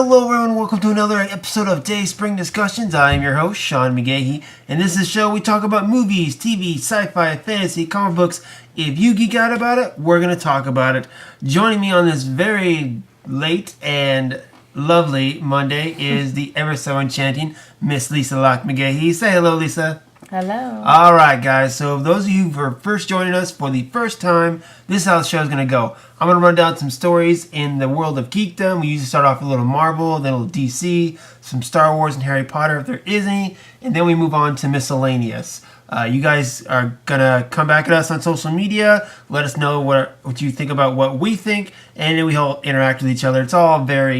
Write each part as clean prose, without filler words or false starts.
Hello everyone, welcome to another episode of Dayspring Discussions. I am your host, Sean McGahee, and this is a show we talk about movies, TV, sci-fi, fantasy, comic books. If you geek out about it, we're going to talk about it. Joining me on this very late and lovely Monday is the ever so enchanting Miss Lisa Locke McGahee. Say hello, Lisa. Hello. Alright guys, so those of you who are first joining us for the first time, this is how the show is going to go. I'm going to run down some stories in the world of geekdom. We usually start off with a little Marvel, then a little DC, some Star Wars and Harry Potter if there is any, and then we move on to miscellaneous. You guys are going to come back at us on social media, let us know what you think about what we think, and then we all interact with each other. It's all very,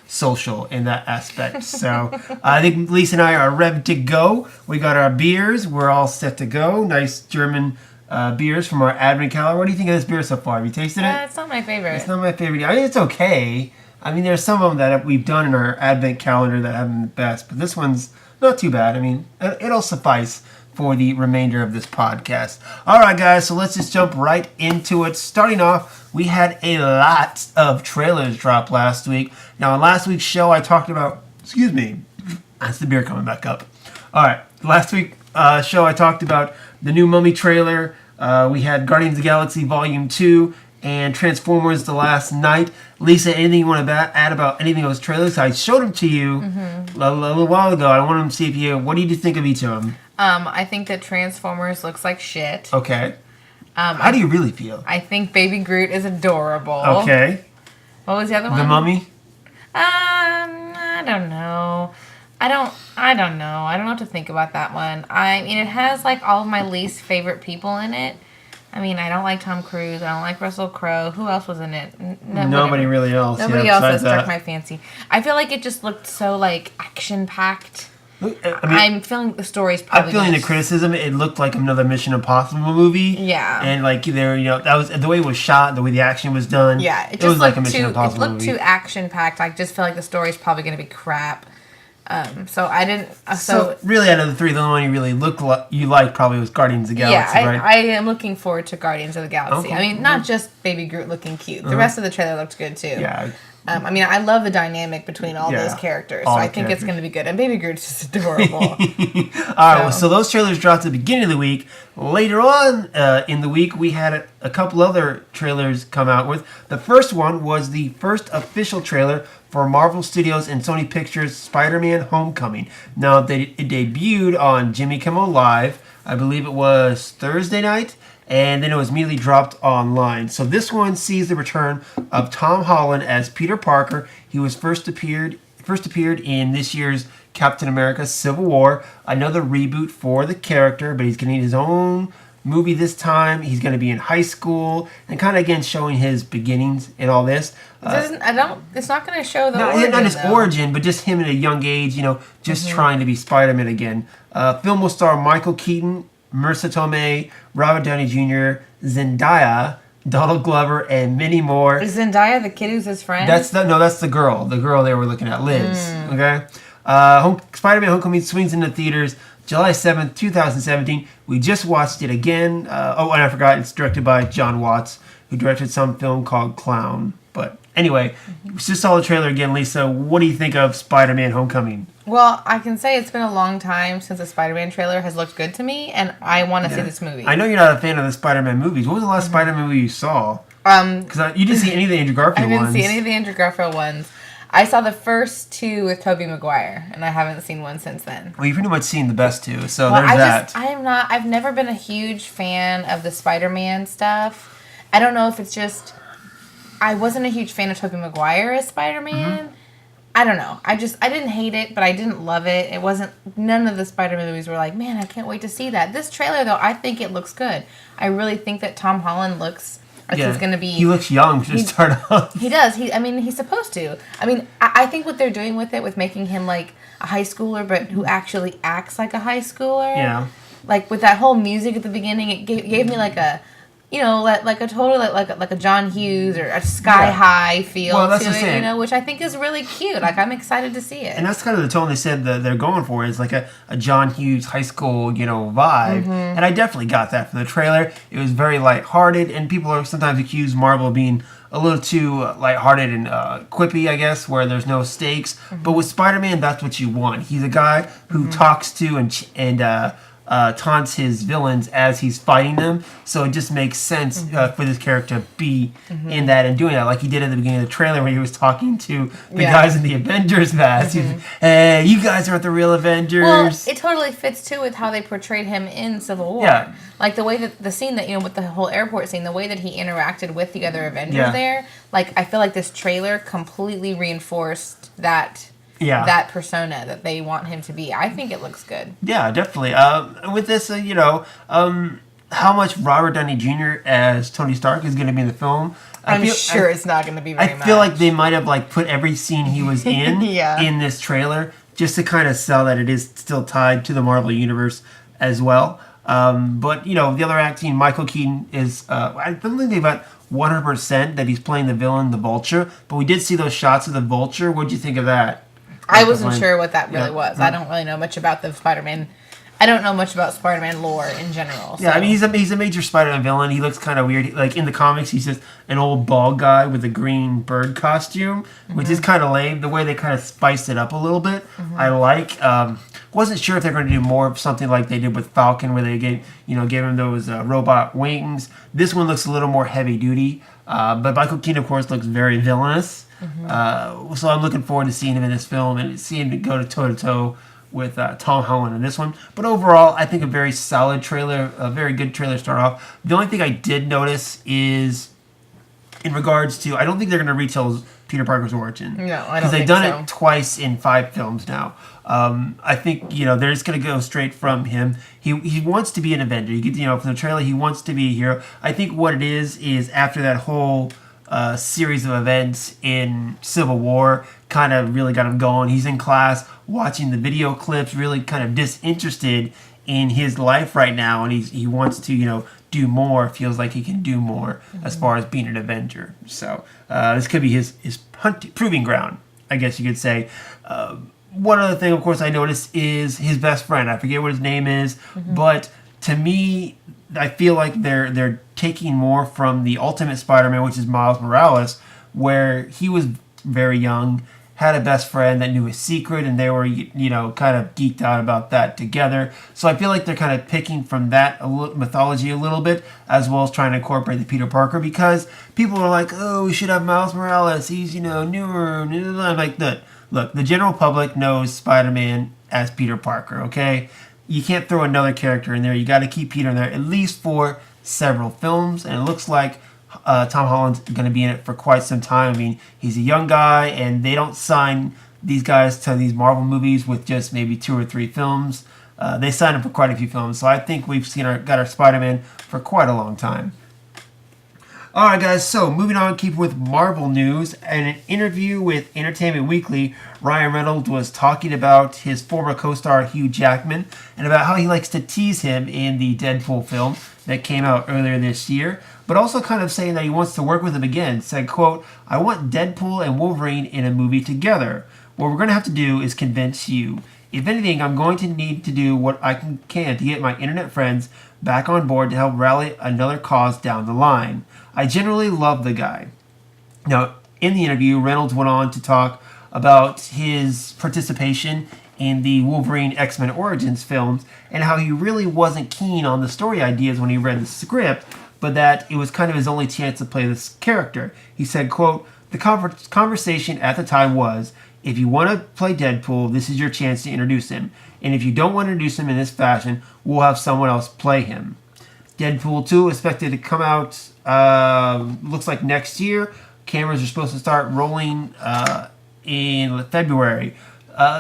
social in that aspect. So I think Lisa and I are ready to go. We got our beers. We're all set to go. Nice German beers from our Advent calendar. What do you think of this beer so far? Have you tasted it? It's not my favorite. It's not my favorite. I mean, it's okay. I mean, there's some of them that we've done in our Advent calendar that haven't been the best, but this one's not too bad. I mean, it'll suffice for the remainder of this podcast. Alright guys, so let's just jump right into it. Starting off, we had a lot of trailers drop last week. Now on last week's show I talked about, that's the beer coming back up. Alright, last week's show I talked about the new Mummy trailer. We had Guardians of the Galaxy Volume 2 and Transformers The Last Night. Lisa, anything you want to add about anything of those trailers? I showed them to you a little while ago. I wanted to see what did you think of each of them? I think that Transformers looks like shit. Okay. How do you really feel? I think Baby Groot is adorable. Okay. What was the other one? The Mummy? I don't know. I don't know. I don't know what to think about that one. I mean, it has like all of my least favorite people in it. I mean, I don't like Tom Cruise. I don't like Russell Crowe. Who else was in it? Nobody really else. Nobody else has struck my fancy. I feel like it just looked so like action-packed. I mean, I'm feeling the story's probably. I'm feeling the criticism. It looked like another Mission Impossible movie. Yeah. And like that was the way it was shot, the way the action was done. Yeah, it was like a Mission Impossible movie. It looked too action-packed. I just feel like the story's probably going to be crap. So I didn't. So really, out of the three, the only one you really you liked probably was Guardians of the Galaxy, right? I am looking forward to Guardians of the Galaxy. Okay. I mean, not just Baby Groot looking cute. The rest of the trailer looked good too. Yeah. I mean, I love the dynamic between all those characters, so I think it's going to be good. And Baby Groot's just adorable. All right, so those trailers dropped at the beginning of the week. Later on in the week, we had a couple other trailers come out with. The first one was the first official trailer for Marvel Studios and Sony Pictures' Spider-Man Homecoming. Now, it debuted on Jimmy Kimmel Live. I believe it was Thursday night. And then it was immediately dropped online. So this one sees the return of Tom Holland as Peter Parker. He was first appeared in this year's Captain America Civil War. Another reboot for the character, but he's getting his own movie this time. He's going to be in high school and kind of again showing his beginnings and all this. It's not going to show the origin. Not his origin, but just him at a young age, just trying to be Spider-Man again. Film will star Michael Keaton, Marissa Tomei, Robert Downey Jr., Zendaya, Donald Glover, and many more. Is Zendaya the kid who's his friend? That's the girl. The girl they were looking at, Liz. Okay? Spider-Man Homecoming swings into theaters July 7th, 2017. We just watched it again. And I forgot, it's directed by John Watts, who directed some film called Clown. But anyway, we just saw the trailer again, Lisa. What do you think of Spider-Man Homecoming? Well, I can say it's been a long time since a Spider-Man trailer has looked good to me, and I want to see this movie. I know you're not a fan of the Spider-Man movies. What was the last Spider-Man movie you saw? Because you didn't see any of the Andrew Garfield ones. I didn't see any of the Andrew Garfield ones. I saw the first two with Tobey Maguire, and I haven't seen one since then. Well, you've pretty much seen the best two, so there's that. I've never been a huge fan of the Spider-Man stuff. I don't know if it's just I wasn't a huge fan of Tobey Maguire as Spider-Man. I don't know. I didn't hate it, but I didn't love it. It wasn't, none of the Spider-Man movies were like, man, I can't wait to see that. This trailer, though, I think it looks good. I really think that Tom Holland looks like he's going to be... He looks young to start off. He does. He's supposed to. I mean, I think what they're doing with it, with making him like a high schooler, but who actually acts like a high schooler. Yeah. Like with that whole music at the beginning, it gave me like a like a totally like a John Hughes or a Sky High feel to it, which I think is really cute. Like I'm excited to see it. And that's kind of the tone they said that they're going for, is like a John Hughes high school, vibe. And I definitely got that from the trailer. It was very lighthearted, and people are sometimes accused Marvel of being a little too lighthearted and quippy, I guess, where there's no stakes. But with Spider-Man, that's what you want. He's a guy who talks to and taunts his villains as he's fighting them, so it just makes sense for this character to be in that and doing that, like he did at the beginning of the trailer when he was talking to the guys in the Avengers mask. Hey, you guys aren't the real Avengers. Well, it totally fits too with how they portrayed him in Civil War. Yeah. Like the way that the scene that with the whole airport scene, the way that he interacted with the other Avengers there, like I feel like this trailer completely reinforced that persona that they want him to be. I think it looks good. Yeah, definitely. With this, how much Robert Downey Jr. as Tony Stark is going to be in the film. I'm sure it's not going to be very much. I feel like they might have put every scene he was in in this trailer just to kind of sell that it is still tied to the Marvel Universe as well. But, the other acting, Michael Keaton is, I don't think they've got 100% that he's playing the villain, the Vulture, but we did see those shots of the Vulture. What'd you think of that? I wasn't sure what that really was. I don't really know much about the Spider-Man. I don't know much about Spider-Man lore in general. So. Yeah, I mean, he's a major Spider-Man villain. He looks kind of weird. Like, in the comics, he's just an old bald guy with a green bird costume, which is kind of lame. The way they kind of spiced it up a little bit, I like. Wasn't sure if they're going to do more of something like they did with Falcon, where they gave him those robot wings. This one looks a little more heavy-duty. But Michael Keaton, of course, looks very villainous. So I'm looking forward to seeing him in this film and seeing him go toe-to-toe with Tom Holland in this one. But overall, I think a very solid trailer, a very good trailer to start off. The only thing I did notice is in regards to, I don't think they're going to retell Peter Parker's origin. No, I don't think so. Because they've done it twice in 5 films now. I think, they're just going to go straight from him. He wants to be an Avenger. You get, from the trailer, he wants to be a hero. I think what it is after that whole series of events in Civil War kind of really got him going. He's in class watching the video clips, really kind of disinterested in his life right now, and he wants to, do more, feels like he can do more as far as being an Avenger. So this could be his proving ground, I guess you could say. One other thing, of course, I noticed is his best friend. I forget what his name is, but to me, I feel like they're taking more from the Ultimate Spider-Man, which is Miles Morales, where he was very young, had a best friend that knew his secret, and they were, kind of geeked out about that together. So I feel like they're kind of picking from that mythology a little bit, as well as trying to incorporate the Peter Parker, because people are like, oh, we should have Miles Morales. He's, newer. I'm like, look, the general public knows Spider-Man as Peter Parker, okay? You can't throw another character in there. You got to keep Peter in there at least for several films, and it looks like Tom Holland's going to be in it for quite some time. I mean, he's a young guy, and they don't sign these guys to these Marvel movies with just maybe 2 or 3 films. They sign him for quite a few films, so I think we've got our Spider-Man for quite a long time. All right, guys, so moving on, keep with Marvel news. In an interview with Entertainment Weekly, Ryan Reynolds was talking about his former co-star Hugh Jackman and about how he likes to tease him in the Deadpool film that came out earlier this year, but also kind of saying that he wants to work with him again. Said, quote, I want Deadpool and Wolverine in a movie together. What we're going to have to do is convince you. If anything, I'm going to need to do what I can to get my internet friends back on board to help rally another cause down the line. I generally love the guy. Now, in the interview, Reynolds went on to talk about his participation in the Wolverine X-Men Origins films and how he really wasn't keen on the story ideas when he read the script, but that it was kind of his only chance to play this character. He said, quote, the conversation at the time was, if you want to play Deadpool, this is your chance to introduce him. And if you don't want to introduce him in this fashion, we'll have someone else play him. Deadpool 2 is expected to come out, looks like next year. Cameras are supposed to start rolling in February.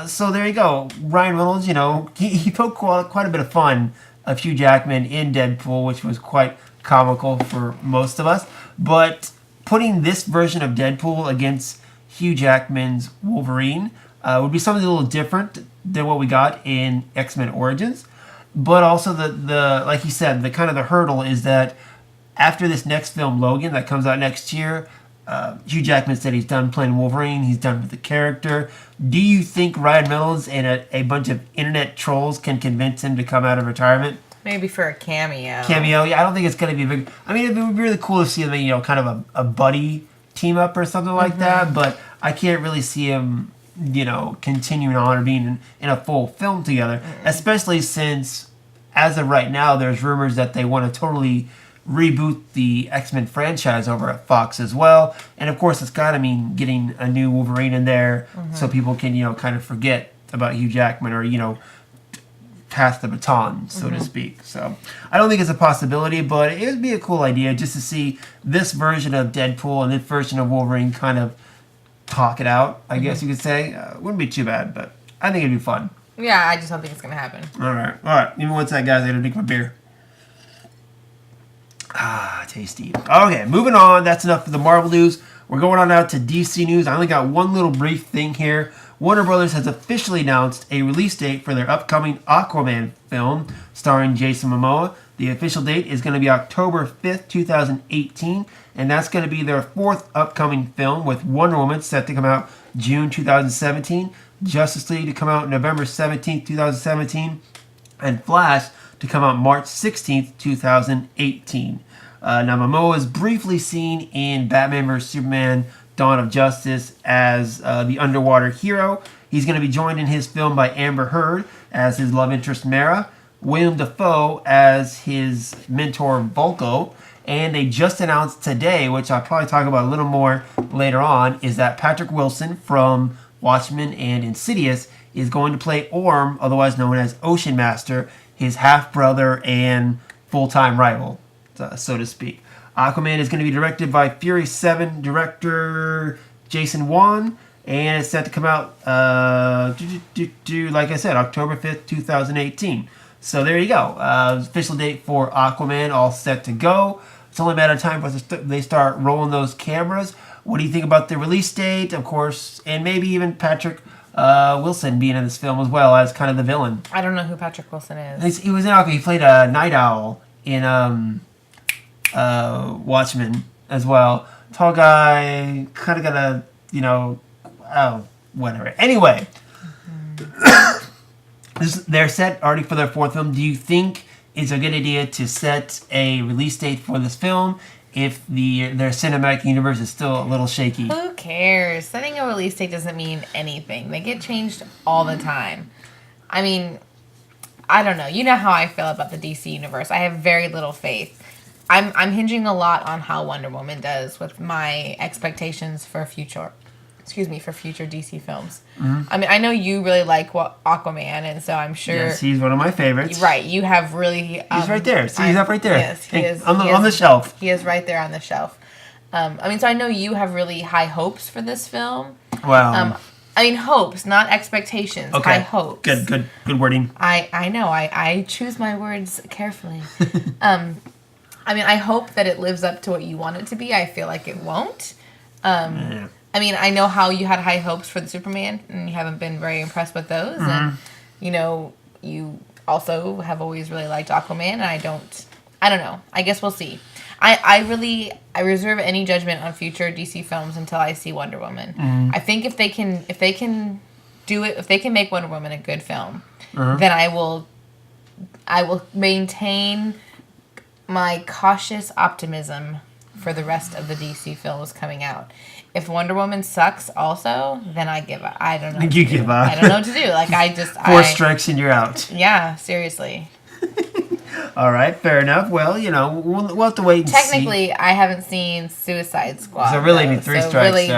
So there you go. Ryan Reynolds, he poked quite a bit of fun of Hugh Jackman in Deadpool, which was quite comical for most of us. But putting this version of Deadpool against Hugh Jackman's Wolverine would be something a little different than what we got in X-Men Origins. But also the like you said, the kind of the hurdle is that after this next film, Logan, that comes out next year, Hugh Jackman said he's done playing Wolverine. He's done with the character. Do you think Ryan Reynolds and a bunch of internet trolls can convince him to come out of retirement? Maybe for a cameo. Cameo, yeah. I don't think it's going to be big. I mean, it'd be really cool to see him, kind of a buddy team up or something like that. But I can't really see him, continuing on or being in a full film together. Especially since, as of right now, there's rumors that they want to totally reboot the X-Men franchise over at Fox as well. And of course, it's got to mean getting a new Wolverine in there so people can, kind of forget about Hugh Jackman or, pass the baton, so to speak. So I don't think it's a possibility, but it would be a cool idea just to see this version of Deadpool and this version of Wolverine kind of talk it out, I guess you could say. Wouldn't be too bad, but I think it'd be fun. Yeah, I just don't think it's going to happen. All right. Give me one sec, guys. I got to drink my beer. Tasty. Okay, moving on. That's enough for the Marvel news. We're going on now to DC news. I only got one little brief thing here. Warner Brothers has officially announced a release date for their upcoming Aquaman film starring Jason Momoa. The official date is going to be October 5th, 2018, and that's going to be their fourth upcoming film, with Wonder Woman set to come out June 2017, Justice League to come out November 17th, 2017, and Flash to come out March 16th, 2018. Now, Momoa is briefly seen in Batman vs. Superman Dawn of Justice as the underwater hero. He's going to be joined in his film by Amber Heard as his love interest Mara, William Dafoe as his mentor Vulko, and they just announced today, which I'll probably talk about a little more later on, is that Patrick Wilson from Watchmen and Insidious is going to play Orm, otherwise known as Ocean Master, his half-brother and full-time rival, so to speak. Aquaman is going to be directed by Fury 7 director Jason Wan, and it's set to come out, like I said, October 5th, 2018. So there you go. Official date for Aquaman, all set to go. It's only a matter of time before they start rolling those cameras. What do you think about the release date, of course, and maybe even Patrick Wilson being in this film as well as kind of the villain? I don't know who Patrick Wilson is. He was in Aquaman. He played a Night Owl in Watchmen as well. Tall guy, kind of got a, whatever. Anyway, they're set already for their fourth film. Do you think it's a good idea to set a release date for this film if their cinematic universe is still a little shaky? Who cares? Setting a release date doesn't mean anything. They get changed all the time. I mean, I don't know. You know how I feel about the DC universe. I have very little faith. I'm hinging a lot on how Wonder Woman does with my expectations for future DC films. Mm-hmm. I mean, I know you really like Aquaman, and so I'm sure. Yes, he's one of my favorites. Right, you have really. He's right there. See, he's up right there. Yes, he is on the shelf. He is right there on the shelf. So I know you have really high hopes for this film. Wow. Hopes, not expectations. Okay. High hopes. Good wording. I know. I choose my words carefully. I hope that it lives up to what you want it to be. I feel like it won't. Yeah. I know how you had high hopes for the Superman, and you haven't been very impressed with those. Mm-hmm. And, you also have always really liked Aquaman, and I don't know. I guess we'll see. I reserve any judgment on future DC films until I see Wonder Woman. Mm-hmm. I think if they can do it, if they can make Wonder Woman a good film, then I will maintain my cautious optimism for the rest of the DC films coming out. If Wonder Woman sucks also, then I give up. I don't know. You give up. I don't know what to do. Four strikes and you're out. Yeah, seriously. All right, fair enough. Well, we'll have to wait and see. Technically, I haven't seen Suicide Squad. So really, three strikes. Really,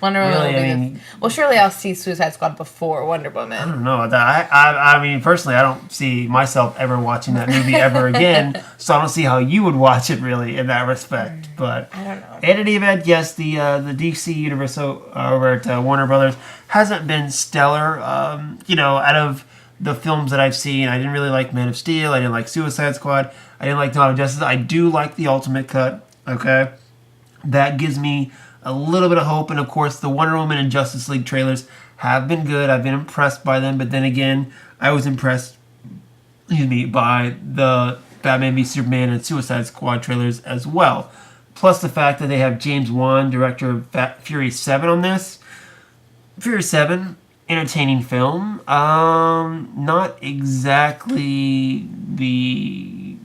Wonder Woman will be well, surely I'll see Suicide Squad before Wonder Woman. I don't know. I personally, I don't see myself ever watching that movie ever again. So I don't see how you would watch it really in that respect. But I don't know. In any event, yes, the DC universe over at Warner Brothers hasn't been stellar. Out of the films that I've seen, I didn't really like Man of Steel. I didn't like Suicide Squad. I didn't like Dawn of Justice. I do like the Ultimate Cut. Okay, that gives me a little bit of hope. And of course, the Wonder Woman and Justice League trailers have been good. I've been impressed by them. But then again, I was impressed, by the Batman v Superman and Suicide Squad trailers as well. Plus the fact that they have James Wan, director of Fury 7 on this. Fury 7, entertaining film. Not exactly the...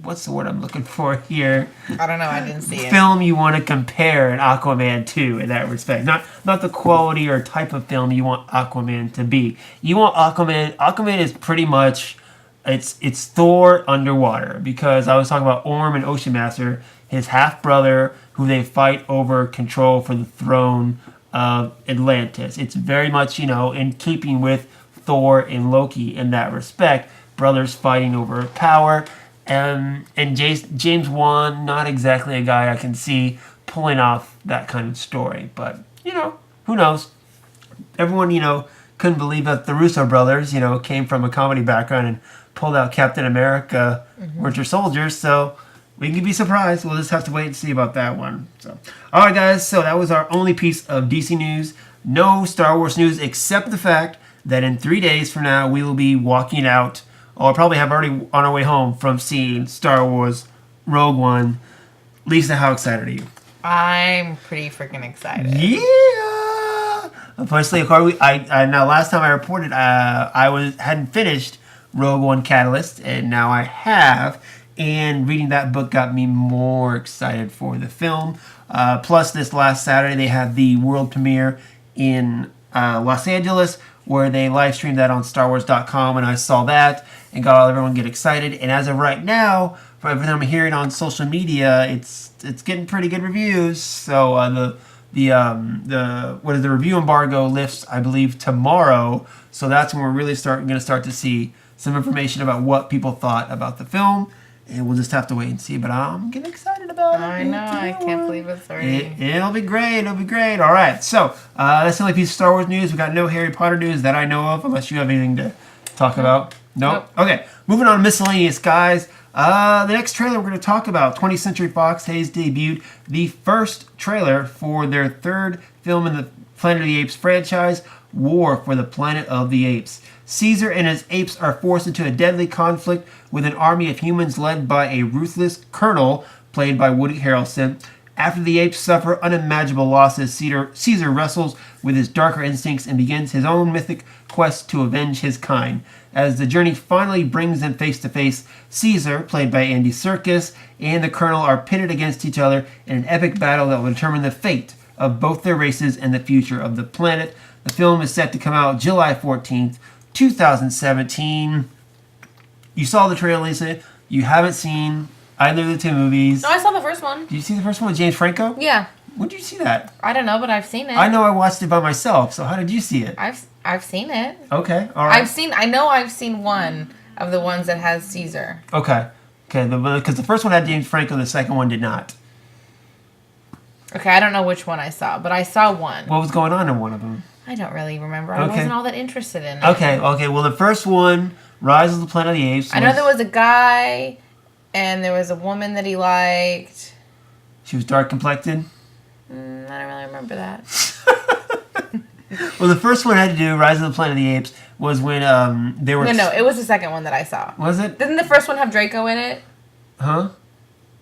What's the word I'm looking for here? I don't know. I didn't see it. Film you want to compare an Aquaman to in that respect. Not the quality or type of film you want Aquaman to be. You want Aquaman... Aquaman is pretty much... It's Thor underwater, because I was talking about Orm and Ocean Master, his half-brother, who they fight over control for the throne of Atlantis. It's very much, in keeping with Thor and Loki in that respect. Brothers fighting over power. And James Wan, not exactly a guy I can see pulling off that kind of story. But, who knows? Everyone, couldn't believe that the Russo brothers, came from a comedy background and pulled out Captain America, Winter Soldier. So we can be surprised. We'll just have to wait and see about that one. So, all right, guys. So that was our only piece of DC news. No Star Wars news, except the fact that in 3 days from now, we will be walking out, or probably have already on our way home from seeing Star Wars Rogue One. Lisa, how excited are you? I'm pretty freaking excited. Yeah. Personally, now last time I reported, I hadn't finished Rogue One Catalyst, and now I have. And reading that book got me more excited for the film. Plus, this last Saturday they had the world premiere in Los Angeles, where they live streamed that on StarWars.com, and I saw that and got everyone get excited. And as of right now, from everything I'm hearing on social media, it's getting pretty good reviews. So the review embargo lifts, I believe, tomorrow. So that's when we're really going to start to see some information about what people thought about the film. And we'll just have to wait and see. But I'm getting excited about it. I know. I can't believe it's already. It'll be great. It'll be great. All right. So that's the only piece of Star Wars news. We got no Harry Potter news that I know of, unless you have anything to talk about. Nope. Okay. Moving on to miscellaneous, guys. The next trailer we're going to talk about, 20th Century Fox has debuted the first trailer for their third film in the Planet of the Apes franchise, War for the Planet of the Apes. Caesar and his apes are forced into a deadly conflict with an army of humans led by a ruthless colonel, played by Woody Harrelson. After the apes suffer unimaginable losses, Caesar wrestles with his darker instincts and begins his own mythic quest to avenge his kind. As the journey finally brings them face to face, Caesar, played by Andy Serkis, and the colonel are pitted against each other in an epic battle that will determine the fate of both their races and the future of the planet. The film is set to come out July 14th, 2017. You saw the trailer, Lisa. You haven't seen either of the two movies. No, I saw the first one. Did you see the first one with James Franco? Yeah. When did you see that? I don't know, but I've seen it. I know I watched it by myself, so how did you see it? I've seen it. Okay, all right. I've seen one of the ones that has Caesar. Okay, because the first one had James Franco, the second one did not. Okay, I don't know which one I saw, but I saw one. What was going on in one of them? I don't really remember. I wasn't all that interested in it. Okay. Well, the first one, Rise of the Planet of the Apes. I know there was a guy, and there was a woman that he liked. She was dark complected? I don't really remember that. Well, the first one I had to do, Rise of the Planet of the Apes, was when they were... No, it was the second one that I saw. Was it? Didn't the first one have Draco in it? Huh?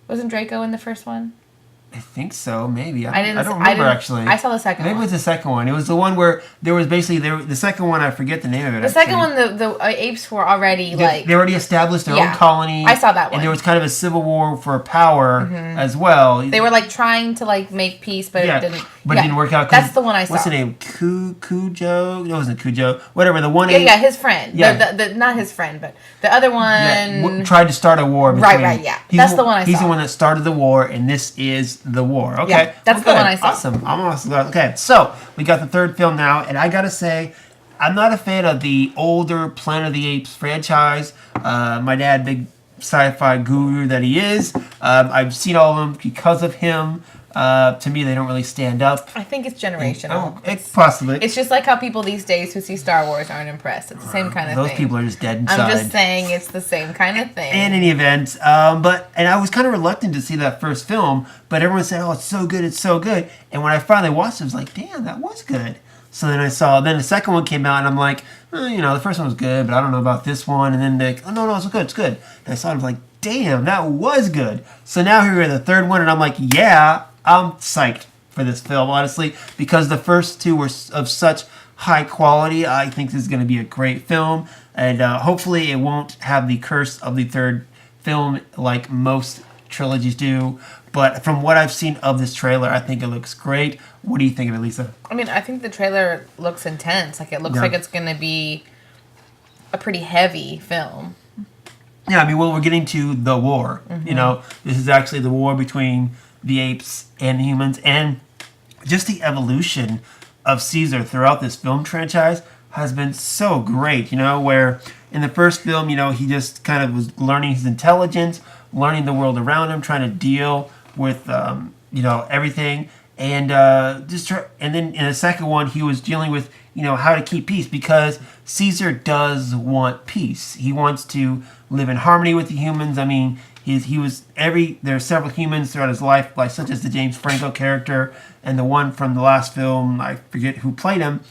Wasn't Draco in the first one? I think so, maybe. I don't remember, actually. I saw the second one. Maybe it was the second one. It was the one where there was basically... the second one, I forget the name of it, The second one, the apes were already, They already established their own colony. I saw that one. And there was kind of a civil war for power as well. They were, trying to, make peace, but it didn't... But it didn't work out. That's the one I saw. What's the name? Cujo? No, it wasn't Cujo. Whatever, the one... Yeah, his friend. Yeah. The not his friend, but the other one... Yeah, tried to start a war between... Right, yeah. That's the one I saw. He's the one that started the war, and this is the war. Okay. Yeah, that's the one I saw. Awesome. I'm awesome. Okay, so we got the third film now, and I gotta say, I'm not a fan of the older Planet of the Apes franchise. My dad, big sci-fi guru that he is, I've seen all of them because of him. To me, they don't really stand up. I think it's generational. Possibly. It's just like how people these days who see Star Wars aren't impressed. It's the same kind of thing. Those people are just dead inside. I'm just saying it's the same kind of thing. In any event, and I was kind of reluctant to see that first film, but everyone said, "Oh, it's so good, it's so good." And when I finally watched it, I was like, "Damn, that was good." So then then the second one came out, and I'm like, the first one was good, but I don't know about this one. And then "Oh no, it's good, it's good." And I saw it, I was like, damn, that was good. So now here we are, the third one, and I'm like, yeah, I'm psyched for this film, honestly, because the first two were of such high quality. I think this is going to be a great film, and hopefully it won't have the curse of the third film like most trilogies do. But from what I've seen of this trailer, I think it looks great. What do you think of it, Lisa? I mean, I think the trailer looks intense. Like, it looks like it's going to be a pretty heavy film. Yeah, I mean, well, we're getting to the war. You know, this is actually the war between the apes and the humans, and just the evolution of Caesar throughout this film franchise has been so great. You know, where in the first film, you know, he just kind of was learning his intelligence, learning the world around him, trying to deal with you know, everything, and and then in the second one, he was dealing with, you know, how to keep peace, because Caesar does want peace. He wants to live in harmony with the humans. I mean, there are several humans throughout his life, like such as the James Franco character and the one from the last film, I forget who played him,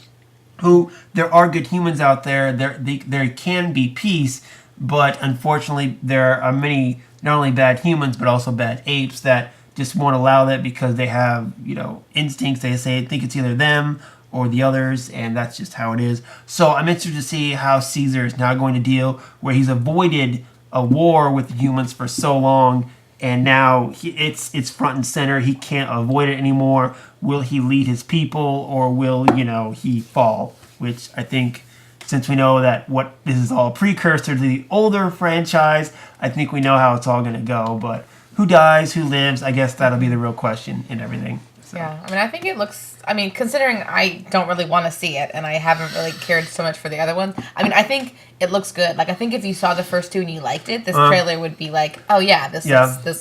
who there are good humans out there. There can be peace, but unfortunately there are many, not only bad humans, but also bad apes that just won't allow that because they have, you know, instincts. They think it's either them or the others, and that's just how it is. So I'm interested to see how Caesar is now going to deal, where he's avoided a war with the humans for so long, and now it's front and center. He can't avoid it anymore. Will he lead his people, or will, you know, he fall? Which I think, since we know that what this is all a precursor to the older franchise, I think we know how it's all going to go. But who dies, who lives? I guess that'll be the real question in everything. So. Yeah, I mean, I think it looks... I mean, considering I don't really want to see it, and I haven't really cared so much for the other ones, I mean, I think it looks good. Like, I think if you saw the first two and you liked it, this trailer would be like, oh yeah, this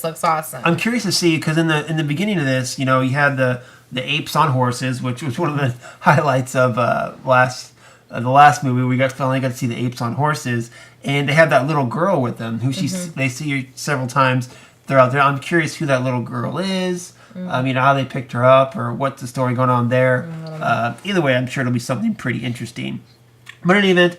looks awesome. I'm curious to see, because in the beginning of this, you know, you had the apes on horses, which was one of the highlights of the last movie. We finally got to see the apes on horses, and they have that little girl with them, who they see her several times throughout there. I'm curious who that little girl is. You know, how they picked her up, or what's the story going on there. Either way, I'm sure it'll be something pretty interesting. But in any event,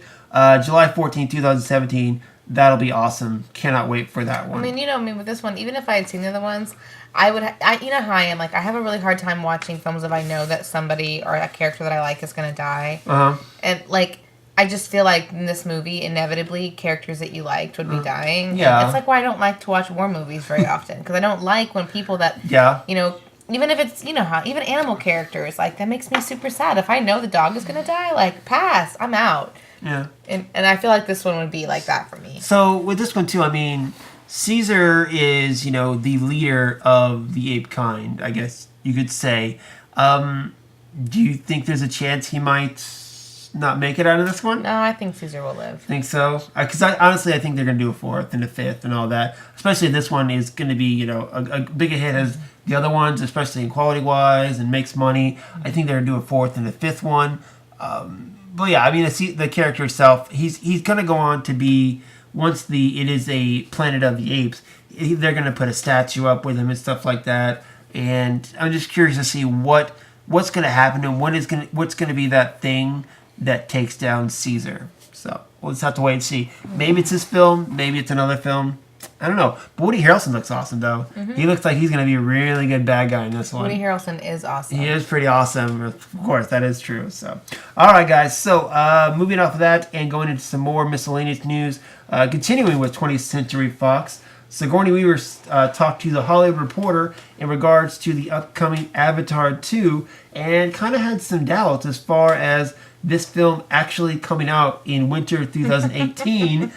July 14, 2017, that'll be awesome. Cannot wait for that one. I mean, you know, with this one, even if I had seen the other ones, you know how I am. Like, I have a really hard time watching films if I know that somebody or a character that I like is going to die. And, like, I just feel like in this movie, inevitably, characters that you liked would be dying. Yeah. And it's like why I don't like to watch war movies very often. Because I don't like when people that, you know, even if it's, you know how, even animal characters, like, that makes me super sad. If I know the dog is going to die, like, pass, I'm out. Yeah. And I feel like this one would be like that for me. So with this one, too, I mean, Caesar is, you know, the leader of the ape kind, I guess you could say. Do you think there's a chance he might not make it out of this one? No, I think Caesar will live. Think so? Because honestly, I think they're going to do a fourth and a fifth and all that. Especially if this one is going to be, you know, a big a hit as the other ones, especially in quality-wise, and makes money. I think they're going to do a fourth and a fifth one. But yeah, I mean, the character itself, he's going to go on to be, once it is a Planet of the Apes, they're going to put a statue up with him and stuff like that. And I'm just curious to see what's going to happen and what's going to be that thing that takes down Caesar. So we'll just have to wait and see. Maybe it's this film. Maybe it's another film. I don't know. But Woody Harrelson looks awesome, though. He looks like he's going to be a really good bad guy in this one. Woody Harrelson is awesome. He is pretty awesome. Of course, that is true. So, all right, guys. So, moving off of that and going into some more miscellaneous news, continuing with 20th Century Fox, Sigourney Weaver talked to The Hollywood Reporter in regards to the upcoming Avatar 2 and kind of had some doubts as far as this film actually coming out in winter 2018,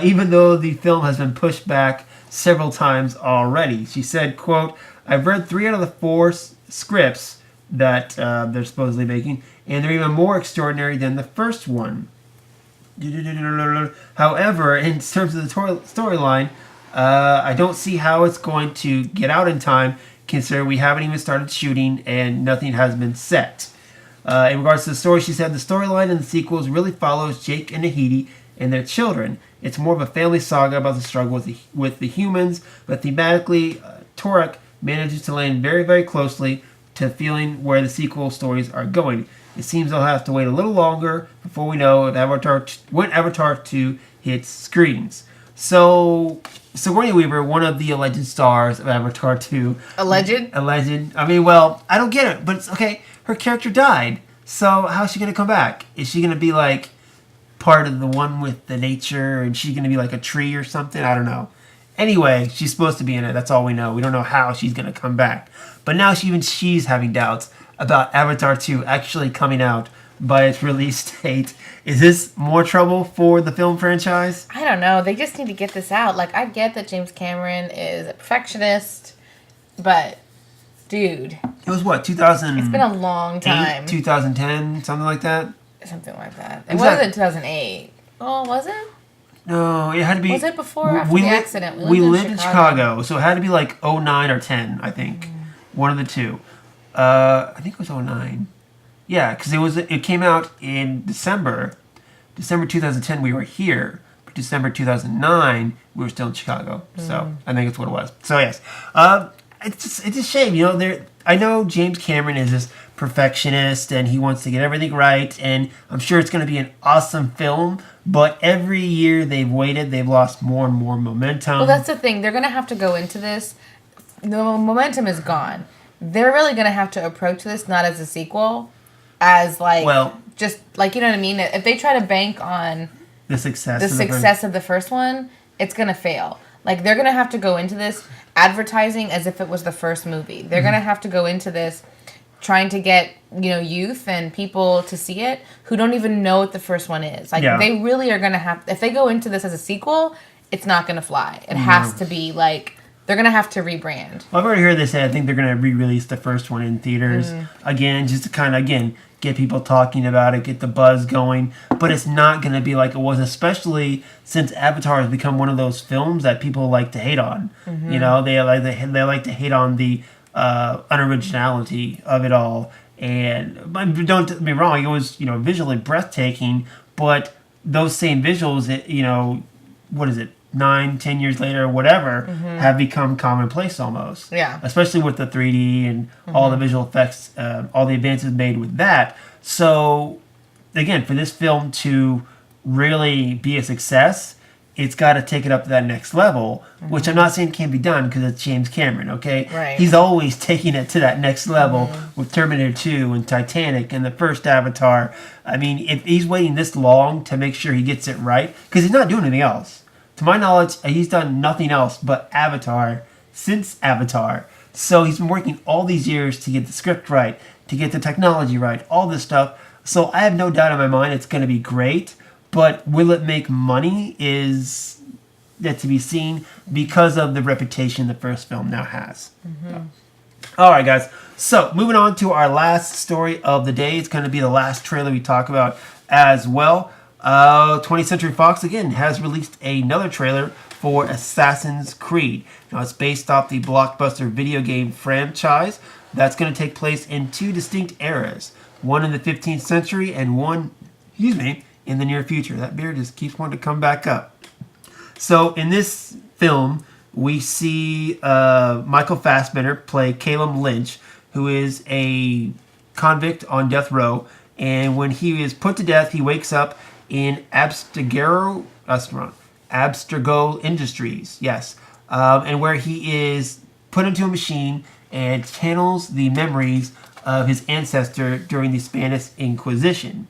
even though the film has been pushed back several times already. She said, quote, "I've read 3 out of the 4 scripts that they're supposedly making, and they're even more extraordinary than the first one. However, in terms of the storyline, I don't see how it's going to get out in time, considering we haven't even started shooting and nothing has been set." In regards to the story, she said, "The storyline in the sequels really follows Jake and Nahidi and their children. It's more of a family saga about the struggle with the humans, but thematically, Turek manages to land very, very closely to feeling where the sequel stories are going. It seems they'll have to wait a little longer before we know if when Avatar 2 hits screens." So, Sigourney Weaver, one of the alleged stars of Avatar 2. Alleged? Alleged. I mean, well, I don't get it, but it's okay. Her character died. So how's she going to come back? Is she going to be like part of the one with the nature, and she's going to be like a tree or something? I don't know. Anyway, she's supposed to be in it. That's all we know. We don't know how she's going to come back. But now even she's having doubts about Avatar 2 actually coming out by its release date. Is this more trouble for the film franchise? I don't know. They just need to get this out. Like, I get that James Cameron is a perfectionist, but, dude. It was what, 2000? It's been a long time. 2010, something like that? Something like that. It wasn't 2008. Oh, was it? No, it had to be... Was it before or after the accident? We lived in Chicago, so it had to be like 09 or 10, I think. One of the two. I think it was 09. Yeah, because it came out in December 2010. We were here, but December 2009 we were still in Chicago. So I think that's what it was. So yes, it's a shame. You know, I know James Cameron is this perfectionist and he wants to get everything right, and I'm sure it's going to be an awesome film. But every year they've waited, they've lost more and more momentum. Well, that's the thing. They're going to have to go into this. The momentum is gone. They're really going to have to approach this not as a sequel, as like, just like, you know what I mean? If they try to bank on the success of the first one, it's going to fail. Like, they're going to have to go into this advertising as if it was the first movie. They're going to have to go into this trying to get, youth and people to see it who don't even know what the first one is. Like, they really are going to have, if they go into this as a sequel, it's not going to fly. It has to be like, they're going to have to rebrand. Well, I've already heard they say I think they're going to re-release the first one in theaters again, just to kind of, get people talking about it, get the buzz going. But it's not going to be like it was, especially since Avatar has become one of those films that people like to hate on. You know, they like to hate on the unoriginality of it all. And don't get me wrong, it was visually breathtaking. But those same visuals, what is it? 9-10 years later, whatever, have become commonplace almost. Yeah. Especially with the 3D and all the visual effects, all the advances made with that. So, again, for this film to really be a success, it's got to take it up to that next level, which I'm not saying can't be done because it's James Cameron, okay? Right. He's always taking it to that next level with Terminator 2 and Titanic and the first Avatar. I mean, if he's waiting this long to make sure he gets it right, because he's not doing anything else. To my knowledge, he's done nothing else but Avatar since Avatar. So he's been working all these years to get the script right, to get the technology right, all this stuff. So I have no doubt in my mind it's going to be great. But will it make money is yet to be seen because of the reputation the first film now has. All right, guys. So moving on to our last story of the day. It's going to be the last trailer we talk about as well. 20th Century Fox, again, has released another trailer for Assassin's Creed. Now, it's based off the blockbuster video game franchise that's going to take place in two distinct eras. One in the 15th century and one, in the near future. That beard just keeps wanting to come back up. So, in this film, we see Michael Fassbender play Caleb Lynch, who is a convict on death row. And when he is put to death, he wakes up in Abstergo Industries, yes, and where he is put into a machine and channels the memories of his ancestor during the Spanish Inquisition.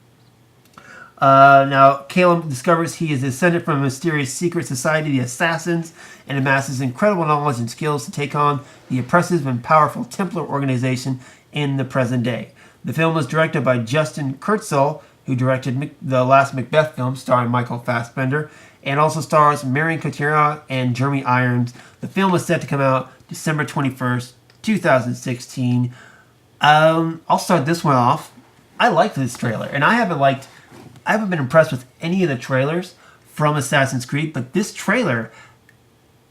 Now, Caleb discovers he is descended from a mysterious secret society, the Assassins, and amasses incredible knowledge and skills to take on the oppressive and powerful Templar organization in the present day. The film was directed by Justin Kurzel, who directed the last Macbeth film starring Michael Fassbender, and also stars Marion Cotillard and Jeremy Irons. The film is set to come out December 21st, 2016. I'll start this one off. I liked this trailer, and I haven't been impressed with any of the trailers from Assassin's Creed, but this trailer,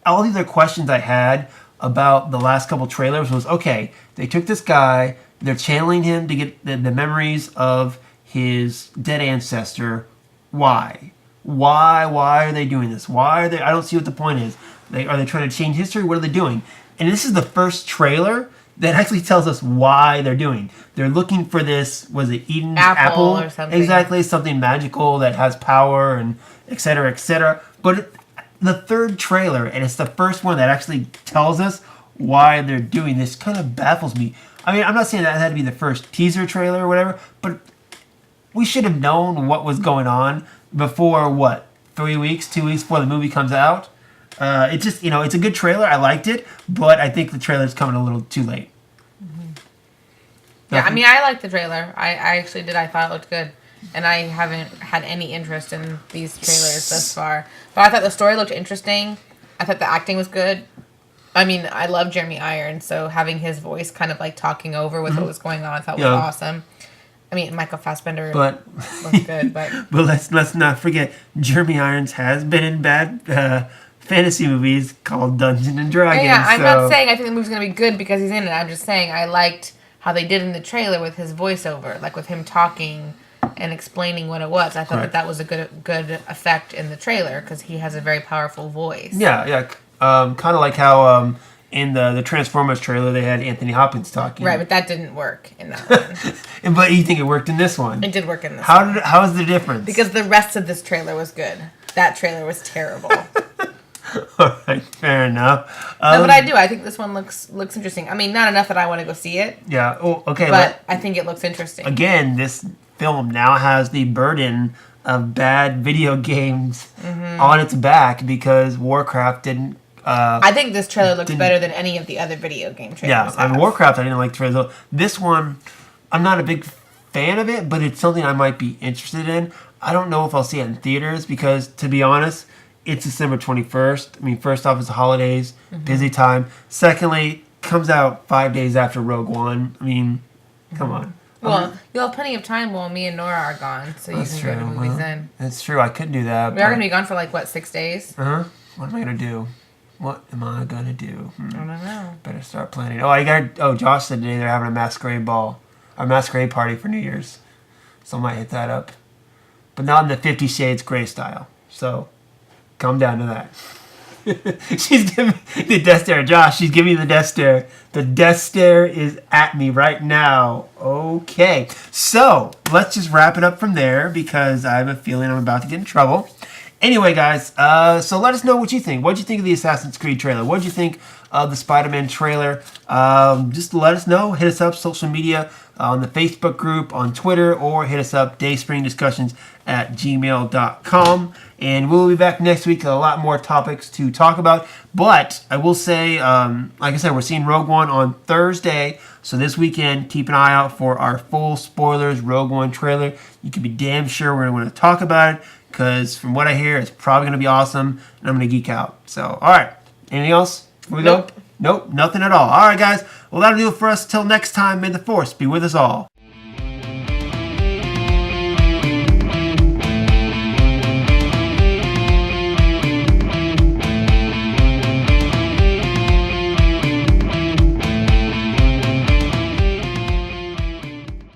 all the other questions I had about the last couple trailers was, okay, they took this guy, they're channeling him to get the memories of his dead ancestor. Why? Why are they doing this? I don't see what the point is. Are they trying to change history? What are they doing? And this is the first trailer that actually tells us why they're doing. They're looking for this, was it Eden's apple? Or something. Exactly, something magical that has power and et cetera, et cetera. But the third trailer, and it's the first one that actually tells us why they're doing this. Kind of baffles me. I mean, I'm not saying that it had to be the first teaser trailer or whatever, but we should have known what was going on before, 2 weeks before the movie comes out. It just, it's a good trailer. I liked it, but I think the trailer's coming a little too late. Yeah, I mean, I liked the trailer. I actually did. I thought it looked good. And I haven't had any interest in these trailers thus far. But I thought the story looked interesting. I thought the acting was good. I mean, I love Jeremy Irons, so having his voice kind of like talking over with what was going on, I thought was awesome. I mean, Michael Fassbender looked good, but but let's not forget, Jeremy Irons has been in bad fantasy movies called Dungeons and Dragons. Yeah, I'm not saying I think the movie's gonna be good because he's in it. I'm just saying I liked how they did in the trailer with his voiceover, like with him talking and explaining what it was. I thought that was a good effect in the trailer because he has a very powerful voice. Yeah. Kind of like how in the Transformers trailer they had Anthony Hopkins talking. Right, but that didn't work in that one. But you think it worked in this one? It did work in this one. How is the difference? Because the rest of this trailer was good. That trailer was terrible. All right, fair enough. No, but I do. I think this one looks interesting. I mean, not enough that I want to go see it. Yeah. Oh, okay. But I think it looks interesting. Again, this film now has the burden of bad video games on its back because Warcraft didn't. I think this trailer looks better than any of the other video game trailers. Yeah, Warcraft I didn't like trailers. This one, I'm not a big fan of it, but it's something I might be interested in. I don't know if I'll see it in theaters because, to be honest, it's December 21st. I mean, first off, it's the holidays, busy time. Secondly, comes out 5 days after Rogue One. I mean, come on. Well, you'll have plenty of time while me and Nora are gone, so you can go to movies then. That's true. I could do that. We are going to be gone for 6 days? Uh-huh. What am I going to do? What am I going to do? I don't know. Better start planning. Josh said today they're having a masquerade party for New Year's. So I might hit that up. But not in the 50 Shades Grey style. So, come down to that. She's giving me the death stare. Josh, she's giving me the death stare. The death stare is at me right now. Okay. So, let's just wrap it up from there because I have a feeling I'm about to get in trouble. Anyway, guys, so let us know what you think. What did you think of the Assassin's Creed trailer? What did you think of the Spider-Man trailer? Just let us know. Hit us up social media on the Facebook group, on Twitter, or hit us up dayspringdiscussions@gmail.com. And we'll be back next week with a lot more topics to talk about. But I will say, like I said, we're seeing Rogue One on Thursday. So this weekend, keep an eye out for our full spoilers Rogue One trailer. You can be damn sure we're going to talk about it. Because from what I hear, it's probably going to be awesome, and I'm going to geek out. So, all right. Anything else before we go? Nope, nothing at all. All right, guys. Well, that'll do it for us. Till next time, may the Force be with us all.